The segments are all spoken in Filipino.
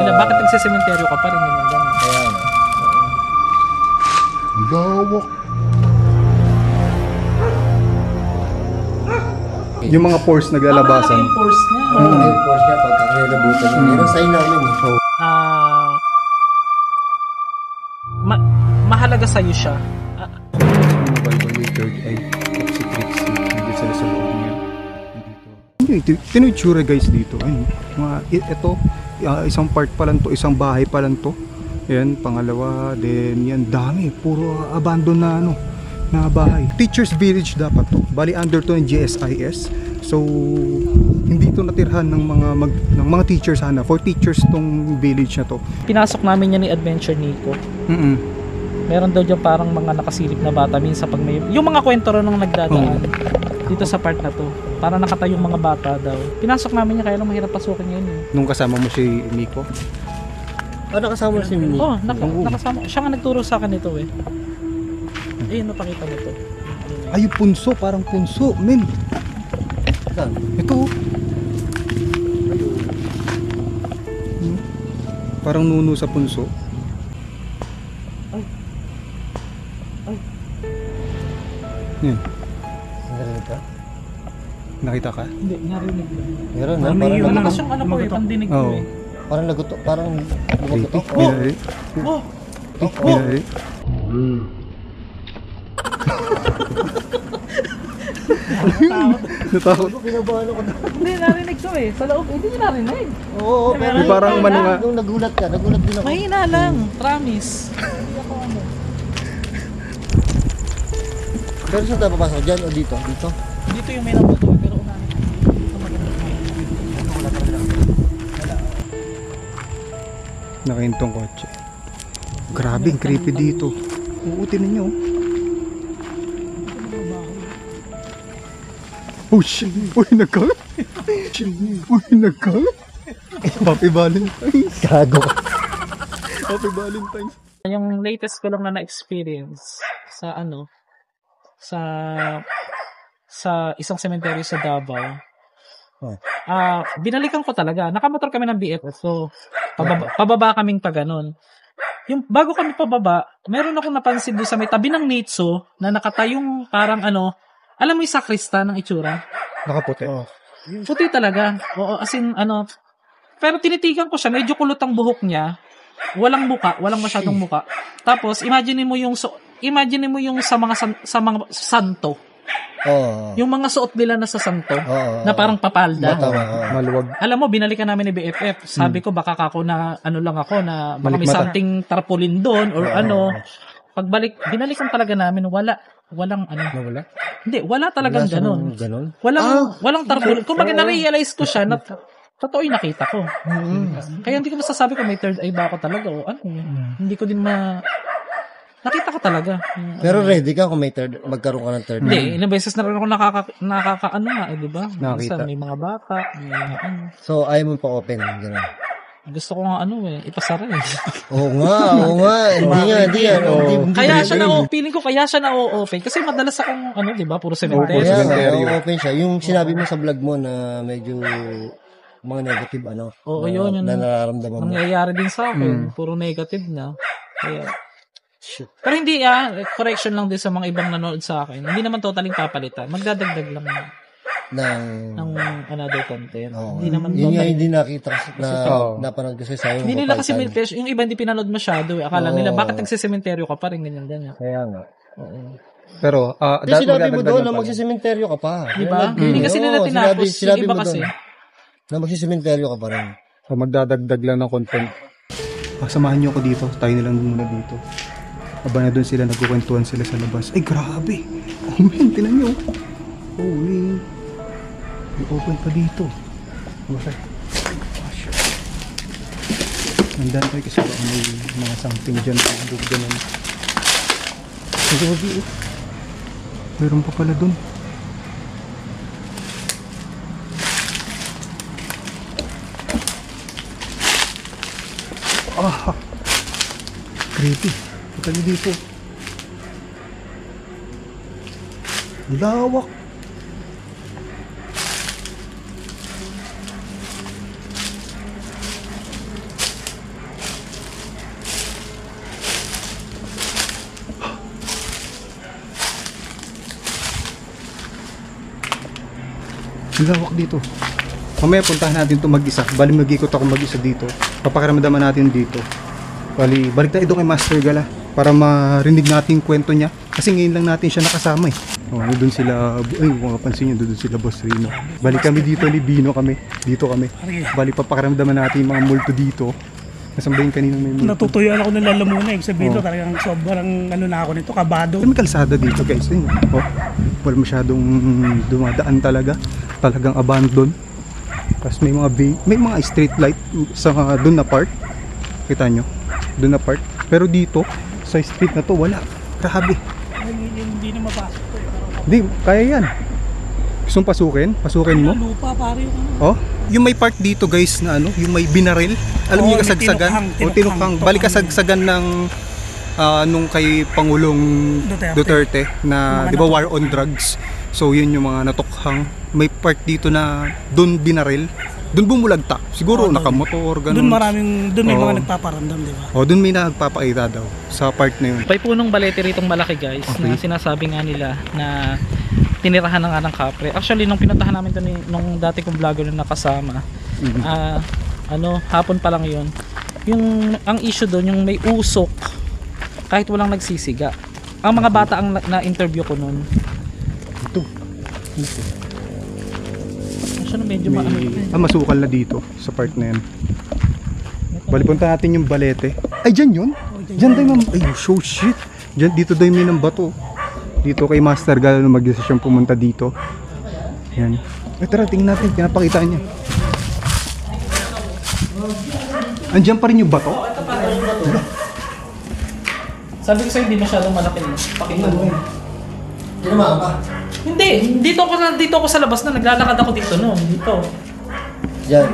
Bakit nagsisementeryo ka pa rin ganyan ganyan? Kaya nga. Lawak. Yung mga pores naglalabasan. Yung pores niya. Yung force niya pagka kinalabutan niya. Meron sign namin eh. Mahalaga sa'yo siya. Mobile by third eye. Toxic Trixie. Nandito sila sa loob niya. Ito yung itsura guys dito. Ayun, ito, isang part pa lang to, isang bahay pa lang to. Yan, pangalawa, then yan, dami. Puro abandon na na bahay. Teachers Village dapat to. Bali under to ng GSIS. So, hindi to natirhan ng mga teachers sana. For teachers tong village na to. Pinasok namin yan ni Adventure Nico. Meron daw dyan parang mga nakasilip na bata minsan pag may yung mga kwento rin nung nagdadaan dito sa part na to. Para nakatayong mga bata daw. Pinasok namin niya kaya lang mahirap pasukin ngayon eh. Nung kasama mo si Nico? Nakasama si Mimi. Nakasama. Siya nga nagturo sa akin ito eh. Ayun, napakita mo to. Ay, punso, parang punso, men. Saan? Ito. Parang nuno sa punso. Yan. Narinig ka? Nakita ka? Hindi, narinig ko. Meron na. May Parang malakas yung ano ko eh, pandinig ko eh. Parang nagutok. Parang lumagutok. Binari. Binari. Natakot. Pinabahan ako. Hindi, narinig ko eh. Sa loob, hindi narinig. Oo, pero May parang umano nga. nung nagulat ka, nagulat din ako. Mahina lang, promise. Hindi ako ano. Pero saan tayo papasok? Diyan o dito? Dito? Dito yung may nabuto, pero unahin. Dito maganda. Nakahintong kotse. Grabe, ang creepy dito. Uutin ninyo. Oh shit! Uy, nagkalat! Uy, nagkalat! Happy Valentine's! Gago ka. Happy Valentine's! Yung latest ko lang na na-experience sa ano, sa isang cemetery sa Davao. Binalikan ko talaga. Nakamotor kami ng BFF. So, pababa kaming pa ganun. Yung bago kami pababa, meron akong napansin doon sa may tabi ng Nitso na nakatayong parang ano, alam mo yung sakrista ng itsura? Nakaputi. Puti talaga. Oo, as in, ano, pero tinitigan ko siya, medyo kulot ang buhok niya. Walang muka, walang masyadong muka. Tapos, imagine mo yung sa mga santo. Oo. Yung mga suot nila na sa santo, na parang papalda. Maluwag. Alam mo, binalikan namin ni BFF. Sabi ko, baka ako na, ano lang ako, na baka may Malikmata. something tarpaulin doon, or ano. Pagbalik, binalikan talaga namin, walang ano. Nawala? Hindi, wala talagang ganun. Ganon? Walang tarpaulin. Kung na-realize ko siya, na totoo yung nakita ko. Kaya hindi ko masasabi kung may third eye ba ako talaga, o ano. Hindi ko din nakita ko talaga. Pero ready ka kung may magkaroon ka ng third eye? Hindi, ilang beses na rin ako nakakaano nga, di ba? Nakakita. Minsan may mga bata, may ano. So, ayaw mo pa open. Gano'n. Gusto ko nga ano ipasara eh. Oo nga. Hindi yan. Kaya siya feeling ko kaya siya na-open. Kasi madalas akong, ano, di ba, puro cemetery. Kaya open siya. Yung sinabi mo sa vlog mo na medyo mga negative, ano? Oo, yun. Na nararamdaman mo. Nangyayari din sa akin. Puro negative na. Kaya, Shit. pero hindi correction lang din sa mga ibang nanood sa akin. Hindi naman totaling papalitan. Magdadagdag lang ng another content. Hindi naman Yun nga total. hindi nakita na napanood kasi sa'yo. Hindi nila kasi yung iba hindi pinanood masyado eh. Akala nila bakit nagsisementeryo ka pa rin ganyan. Kaya nga. Pero, Kasi sinabi mo doon na magsisementeryo ka pa. Di ba? Hindi kasi nila tinapos. Sinabi Yung iba mo kasi. doon na magsisementeryo ka pa rin. So, magdadagdag lang ng content. Samahan niyo ako dito. Tayo nilang muna dito. Aba na doon sila, nagkukwentuhan sila sa labas. Ay, grabe! Oh man, tinan nyo. Holy. May open pa dito. Okay. Nandaan tayo kasi baka may mga something dyan. Pagdug ganun. Ay, grabe eh. Meron pa pala doon. Creepy. Punta niyo dito. Lawak. Lawak dito. Mamaya puntahan natin to mag-isa. Bali mag-ikot ako mag-isa dito. Papakiramdaman natin dito. Bali, balik tayo doon kay Master Gala para marinig natin yung kwento niya. Kasi ngayon lang natin siya nakasama eh. Oh, doon sila, ay, kung mapansin nyo, doon sila Boss Rino. Bali kami dito, ni Bino kami. Dito kami. Bali, papakiramdaman natin yung mga multo dito. Nasaan ba yung kanina may multo? Natutuyuan ako ng lalamuna. Ibig sabihin to, talagang sobrang ano na ako nito, kabado. May kalsada dito guys. Ayun. Oh, wala masyadong dumadaan talaga. Talagang abandon. Tapos may mga street light sa doon na part. Kita nyo? Doon na part. Pero dito, sa street na to, wala. Grabe. Hindi na mapasok to. Hindi, kaya yan. Gusto mong pasukin? Pasukin mo? Lupa, pare yung ano. Oh, yung may part dito guys na ano, yung may binaril. Alam niyo Oo, kasagsagan? may O tinukhang. Bali kasagsagan ng nung kay Pangulong Duterte na, di ba, war on drugs. So yun yung mga natukhang. May part dito na doon binaril. Doon bumulagtak. Siguro Oo, nakamotor, ganun. Doon may Oo. mga nagpaparamdam, di ba? O doon may nagpapakita daw sa part na yun. May punong balete ritong malaki guys na sinasabi nga nila na tinirahan na nga ng kapre. Actually nung pinuntahan namin to nung dati kong vlogger na nakasama, hapon pa lang yun. Ang issue doon yung may usok kahit walang nagsisiga. Ang mga bata ang na-interview ko noon. Ito. Actually medyo maano. Masukal na dito sa part na yan. Bali punta natin yung balete. Ay, dyan yun? Dyan tayo ay, show shit. Dyan, dito daw yung may ng bato. Dito kay Master Gala na mag-desisyon pumunta dito. Yan. Eh, tara, tingnan natin. Pinapakita niya. Andiyan pa rin yung bato? Ito pa rin. Sabi ko sa'yo hindi masyadong malaki. Pakita mo. Hindi naman pa. Hindi, dito ako sa labas na naglalakad ako dito noon, dito. Yan.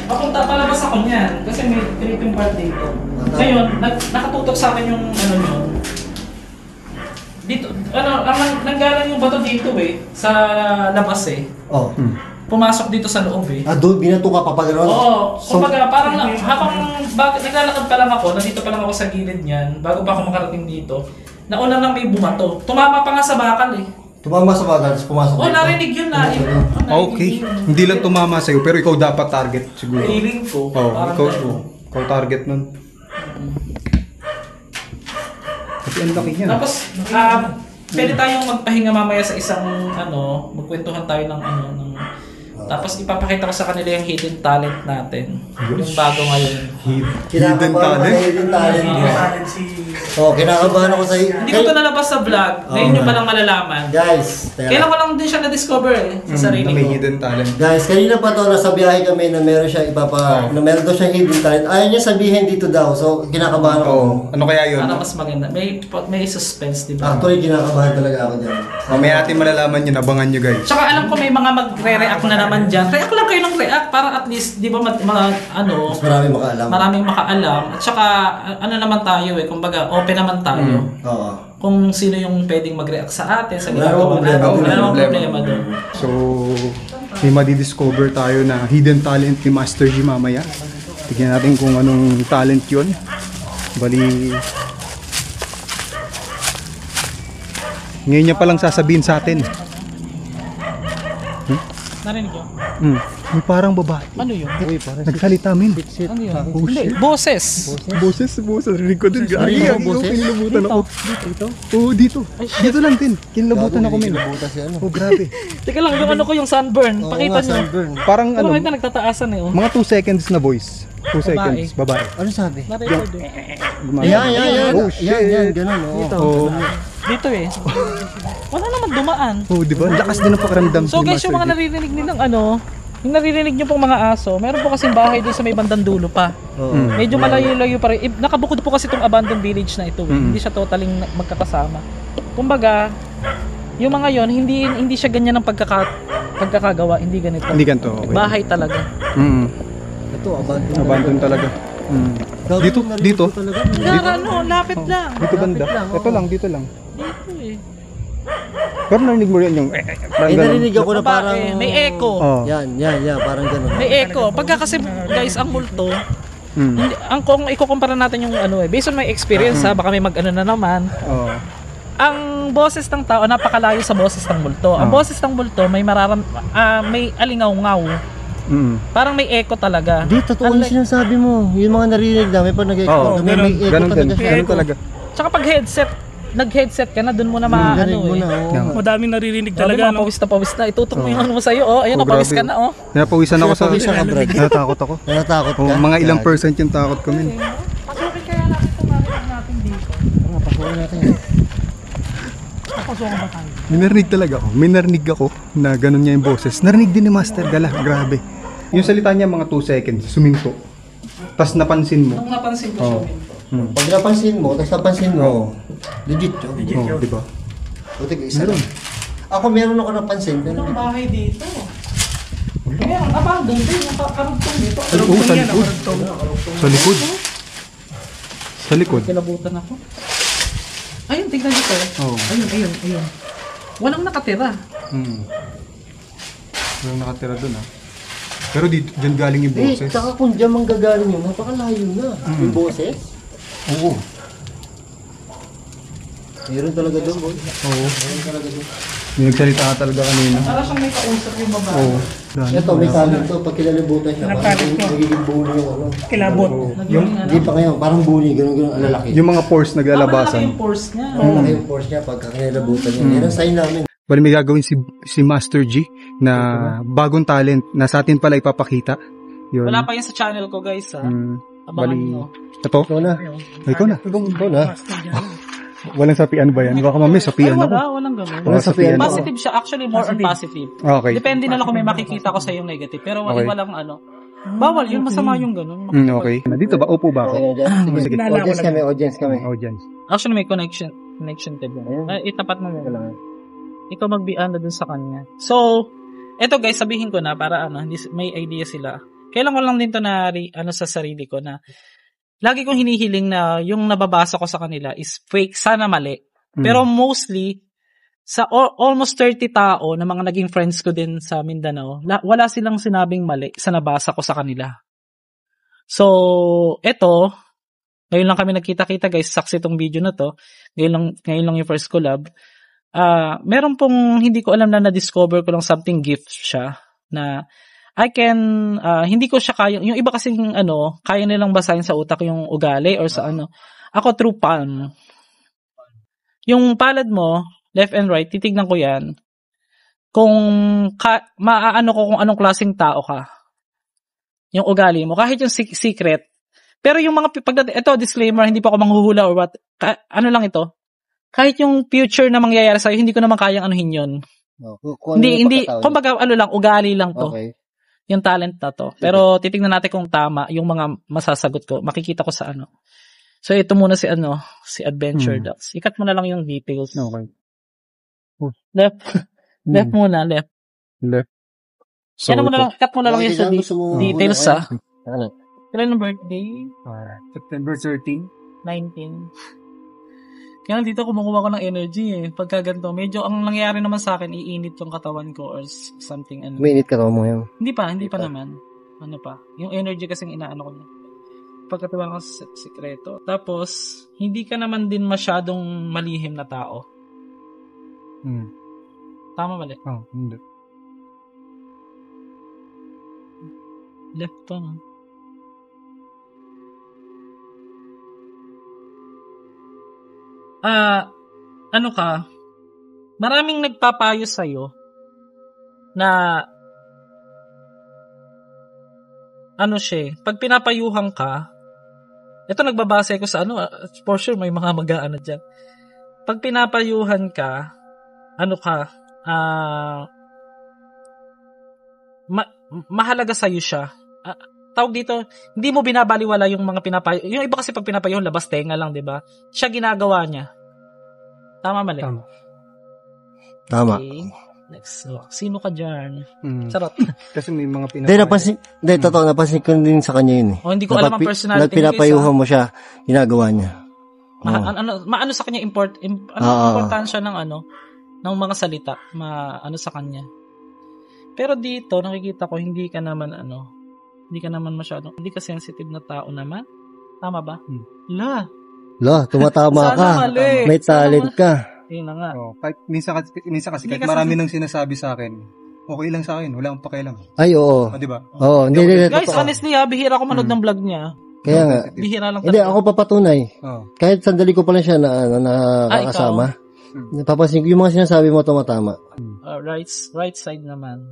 Papunta palabas ako niyan kasi may tripping part dito. Ngayon, nakatutok sa akin yung ano nyo. Dito, nanggaling yung bato dito eh, sa labas eh. Oh. Pumasok dito sa loob eh. Doon, binato ka pa pa gano'n? Oo, kumbaga parang naglalakad pa lang ako, nandito pa lang ako sa gilid niyan, bago pa ako makarating dito. Nauna nang may bumato. Tumama pa nga sa bakal eh. Tumama sa bagal, tapos pumasok Oh, narinig yun na. Okay. Hindi lang tumama sa'yo, pero ikaw dapat target siguro. Feeling ko. Oo, parang ikaw, ganun. ikaw target nun. Kasi ang laki niya. Tapos, pwede tayong magpahinga mamaya sa isang magkwentuhan tayo ng tapos ipapakita ko sa kanila yung hidden talent natin. Yung bago ngayon. Hidden talent? Hidden talent. Talent si... Oh, kinakabahan ako sa... Hindi ko ito nalabas sa vlog. Ngayon nyo ba lang malalaman? Guys, Kailan ko lang din siya na-discover sa sarili Na may ko. hidden talent. Guys, kanina pa to, nasa biyahe kami na meron siya na meron daw siya hidden talent. Ayaw niya sabihin dito daw, so kinakabahan ako. Oo. Ano kaya yun? Para mas maganda. May suspense, di ba? Actually, kinakabahan talaga ako dyan. Mamaya natin malalaman yun, abangan nyo guys. Tsaka alam ko may mga magre-react na naman dyan. React lang kayo ng react para at least, di ba, Mas marami makaalam. maraming makaalam. At saka, ano naman tayo eh, kumbaga, open naman tayo. Oo. Kung sino yung pwedeng mag-react sa atin, sa Wala ginagawa namang natin. problema. Wala namang problema doon. So, may madidiscover tayo na hidden talent ni Master G mamaya. Tignan natin kung anong talent yun. Bali, ngayon niya palang sasabihin sa atin. Narinig yun? May parang babae. Ano yun? Nagsalita min. Ano yun? Oh, Hindi, shit. boses. Boses. Rinig ko din. Ay, kinilabutan ako. Dito? Oo, dito. Dito lang din. Kinilabutan ako min. Kinilabutan si ano. Oh, grabe. Teka lang, yung ano ko, yung sunburn. Oo Pakita nga, nyo. sunburn. Parang Ano ano, kita nagtataasan eh, oh. mga 2 seconds na voice. 2 seconds, babae. Ano sabi? Narinig eh. Yan. Oh, shit. Yan, ganun. Oo. Oh, Dito eh. Wala naman dumaan. oh, di ba? Lakas din ang pakiramdam So ni guys, yung Master mga G. naririnig nilang yung naririnig nyo pong mga aso, meron po kasing bahay doon sa may bandang dulo pa. Oo. Medyo malayo-layo pa rin. Nakabukod po kasi itong abandoned village na ito. Hindi siya totaling magkakasama. Kumbaga, yung mga yon hindi siya ganyan ang pagkakagawa, hindi ganito. Hindi ganito, okay. Bahay talaga. Ito, abandon. Abandon talaga. Dito. Lapit lang. Dito banda. Ito lang, dito lang. Dito eh. Pero narinig mo rin yung parang ganun. Narinig ako na parang... May echo. Oh. Yan, parang ganun. May echo. Pagka kasi guys, ang multo, hindi, kung ikukumpara natin yung based on my experience ha, baka may na naman. Oh. ang boses ng tao napakalayo sa boses ng multo. Ang boses ng multo may may alingaw-ngaw. Parang may echo talaga. Di, totoo yung sinasabi mo. Yung mga narinig namin pag nag-echo, may echo ganun talaga siya. Ganun talaga. Tsaka pag nag-headset ka na, dun mo na Narinig mo na, oo. Madaming naririnig Talaga, talaga, no? pawis na pawis na. Itutok mo yung ano mo sa'yo, ayun na, pawis ka na, Napawisan ako sa... Napawisan ka, Brad. Natatakot ako. Natatakot ka? Mga ilang percent yung takot ko, men. Pasukin kaya natin ito, marinig natin dito. Pasukin natin. Pasukin ba tayo? May narinig ako na ganun niya yung boses. Narinig din ni Master Gala, grabe. Yung salita niya mga 2 seconds, suminto. Tapos napansin mo. Nung napansin ko siya, Pag napansin mo, tapos napansin mo, legit yun. Oo, di ba? Buti isa lang. Ako meron ako napansin. Anong bahay dito? Meron, abandon din, nakakarugtong dito. Oo, sa likod. Sa likod. Sa likod. Kilabutan ako. Ayun, tignan dito. Oo. Ayun. Walang nakatira. Walang nakatira dun, ha? Pero dyan galing yung boses. Tsaka kung dyan manggagaling yun, napakalayo na. Yung boses? Oo. Meron talaga doon, boy. Oo. Meron talaga doon. May nagsalita ka talaga kanina. Para siyang may kausap yung babae. Oo. Ito, may talent to. Pag kinalibutan siya, parang nagiging bully yung ano. Kilabot. Hindi pa ngayon, parang bully, ganun alalaki. Yung mga pores Malaki naglalabasan. yung force niya. Malaki yung force niya pag kinalibutan niya. Yan ang sign namin. Bali may gagawin si Master G na bagong talent na sa atin pala ipapakita. Yun. Wala pa yan sa channel ko, guys, ha? Abangan Bali, nyo. ito? Ikaw na. Ikaw na. Ikaw na. Walang sapian ba yan? Baka mami sapian ako. Walang ganun. Walang sapian ako. Positive siya. Actually, more on positive. Okay. Depende na lang kung may makikita ko sa yung negative. Pero Okay. walang ano. Bawal yun. Masama yung ganun. Okay. Dito ba? Upo ba ako? Sige, audience kami. Audience. Actually, may connection tab yun. Itapat mo yun. Ikaw magbian na dun sa kanya. So, eto guys, sabihin ko na para may idea sila. Kailan ko lang din to na sa sarili ko na lagi kong hinihiling na yung nababasa ko sa kanila is fake, sana mali. Pero mostly, sa almost 30 tao na mga naging friends ko din sa Mindanao, wala silang sinabing mali sa nabasa ko sa kanila. So, eto, ngayon lang kami nagkita-kita guys, saksi tong video na to. Ngayon lang yung first collab. Meron pong hindi ko alam na na-discover ko lang something gift siya na I can, hindi ko siya kaya, yung iba kasing kaya nilang basahin sa utak yung ugali or sa ako through palm. Yung palad mo, left and right, titignan ko yan. Kung maaano ko kung anong klaseng tao ka. Yung ugali mo, kahit yung secret. Pero yung mga, ito disclaimer, hindi pa ako manghuhula or what, lang ito. Kahit yung future na mangyayari sa'yo, hindi ko naman kayang anuhin yun. Hindi, kumbaga, lang, ugali lang to. Okay. Yung talent na to. Pero titingnan natin kung tama yung mga masasagot ko. Makikita ko sa So, ito muna si Adventure Ducks. Ikat mo na lang yung details. Okay. Left. Left muna, left. So, Yan mo na lang, cut mo na lang yung sa details, ha. Ano? Kailan ang birthday? September 13. 19. Kaya dito kumukuha ko ng energy Pagka ganito, medyo ang nangyayari naman sa akin, iinit yung katawan ko or something. Minute ka mo yan. Hindi pa naman. Ano pa? Yung energy kasing inaano ko na. Pagkatiwala ko sa sikreto. Tapos, hindi ka naman din masyadong malihim na tao. Tama mali? Hindi. Left to, no? Maraming nagpapayo sa'yo na pag pinapayuhan ka, ito nagbabase ko sa for sure may mga mag-aano dyan. Pag pinapayuhan ka, mahalaga sa'yo siya. Tawag dito, hindi mo binabaliwala yung mga pinapayo. Yung iba kasi pag pinapayuhan, labas tenga lang, di ba? Siya ginagawa niya. Tama mali? Tama. Okay. Next. So, sino ka dyan? Sarap. Kasi may mga Totoo, napansin ko din sa kanya yun hindi ko alam ang personality. Nagpinapayuhan mo siya, ginagawa niya. Maano sa kanya importansya ng ng mga salita, sa kanya. Pero dito, nakikita ko, hindi ka naman masyadong, hindi ka sensitive na tao naman. Tama ba? Tumatama ka. Mali. May talent ka. Yun na nga. Kahit minsan kasi Hindi kahit kasi- marami nang sinasabi sa akin, okay lang sa akin, wala akong pakialam. Ay, oo. Di ba? Oo, hindi, Guys, totoo. honestly bihira ko manood ng vlog niya. Kaya nga. Bihira lang Hindi, talaga. ako papatunay. Oo. Kahit sandali ko pa lang siya nakakasama. Napapansin ko yung mga sinasabi mo tumatama. Right side naman.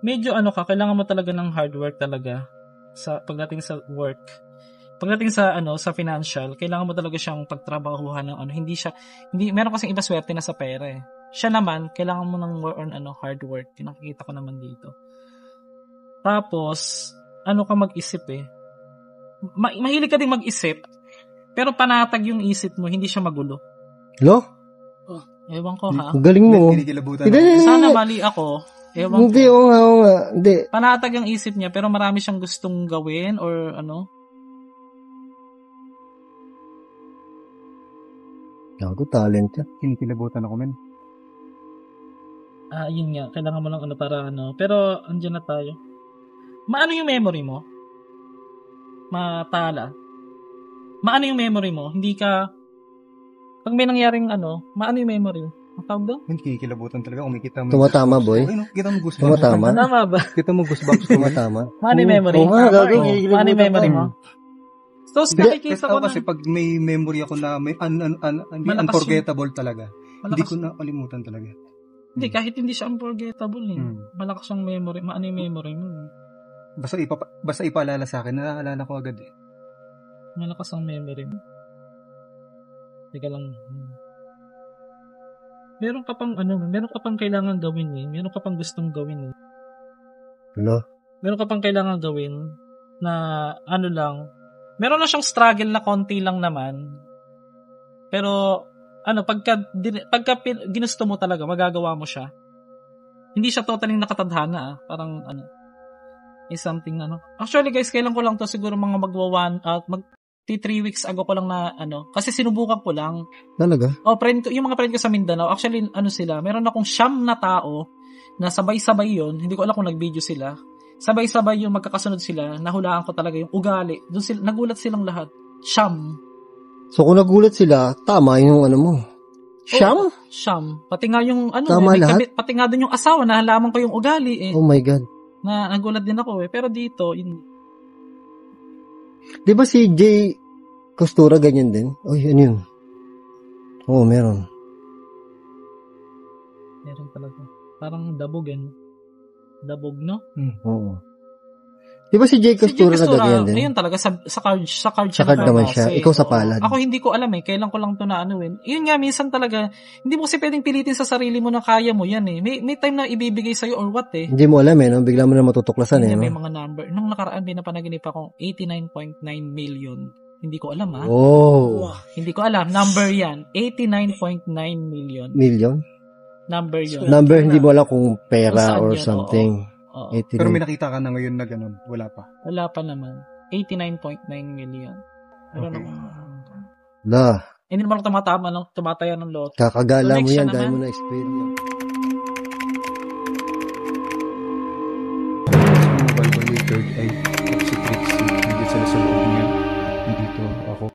Medyo kailangan mo talaga ng hard work talaga sa pagdating sa work. Pagdating sa sa financial, kailangan mo talaga siyang pagtrabahuhan ng hindi meron kasing iba swerte na sa pera eh. Siya naman, kailangan mo ng more on hard work. Nakikita ko naman dito. Tapos, ka mag-isip eh. Mahilig ka ding mag-isip, pero panatag yung isip mo, hindi siya magulo. Lo? Ewan ko ha. Ang galing mo. Kinikilabutan Hindi, ako. hindi, Sana hindi. mali ako. Ewan Hindi, ko. oo nga. Hindi. Panatag ang isip niya, pero marami siyang gustong gawin or Gago, talent yan. Kinikilabutan ako, men. Yun nga. Kailangan mo lang para Pero, andyan na tayo. Maano yung memory mo? Matala. Maano yung memory mo? Hindi ka... Pag may nangyaring maano yung memory mo? Ang tawag doon? Men, kinikilabutan talaga. Kumikita mo. Tumatama, boy. Okay, no? Kita mo goosebumps. Tumatama? Tama ba? Kita mo goosebumps ko, men. Tumatama? Maano yung memory? Oo nga, gago. Maano yung memory mo? So, nakikita ko Kasi pag may memory ako na may unforgettable talaga, hindi ko nakalimutan talaga. Hindi, kahit hindi siya unforgettable eh. Malakas siyang memory. Maano yung memory mo? Basta ipaalala sa akin, naaalala ko agad eh. Malakas ang memory mo. Teka lang. Meron ka pang kailangan gawin eh. Meron ka pang gustong gawin eh. Lo? Meron ka pang kailangan gawin na lang. Meron na siyang struggle na konti lang naman. Pero, pagka ginusto mo talaga, magagawa mo siya. Hindi siya totally nakatadhana Parang, is something, Actually, guys, kailan ko lang to siguro mga mag 3 weeks ago ko lang na, kasi sinubukan ko lang. Talaga? Yung mga friend ko sa Mindanao, actually, sila, meron akong 9 na tao na sabay-sabay yon. Hindi ko alam kung nag-video sila. Sabay-sabay yung magkakasunod sila, nahulaan ko talaga yung ugali. Doon nagulat silang lahat. 9. So, kung nagulat sila, tama yung mo. Siyam? Siyam. Pati nga yung Tama lahat? pati nga din yung asawa, nahalaman ko yung ugali eh. Oh my God. Na nagulat din ako eh. Pero dito, Di ba si Jay Costura ganyan din? Oh, yun. Oo, meron. meron talaga. Parang dabog Dabog, no? Oo. Di ba si Jay Costura na ganyan din? Ayun talaga, sa card Sa card naman siya. Ikaw sa palad. Ako hindi ko alam eh. Kailan ko lang to na Yun nga, minsan talaga, hindi mo kasi pwedeng pilitin sa sarili mo na kaya mo yan eh. May time na ibibigay sa'yo or what eh. Hindi mo alam no? Bigla mo na matutuklasan May no? mga number. Nung nakaraan, pinapanaginip akong 89.9 million. Hindi ko alam Oh. Hindi ko alam. Number yan. 89.9 million. Million? Number yun. Number, hindi mo alam kung pera Kung saan or yun, something. Oo. 89. Pero may nakita ka na ngayon na ganun, wala pa. Wala pa naman. 89.9 million. Pero Okay. naman. Hindi naman ako tumataya ng lot. Kakagala mo Next yan siya dahil naman. mo na experience. Mobile Boy with third eye.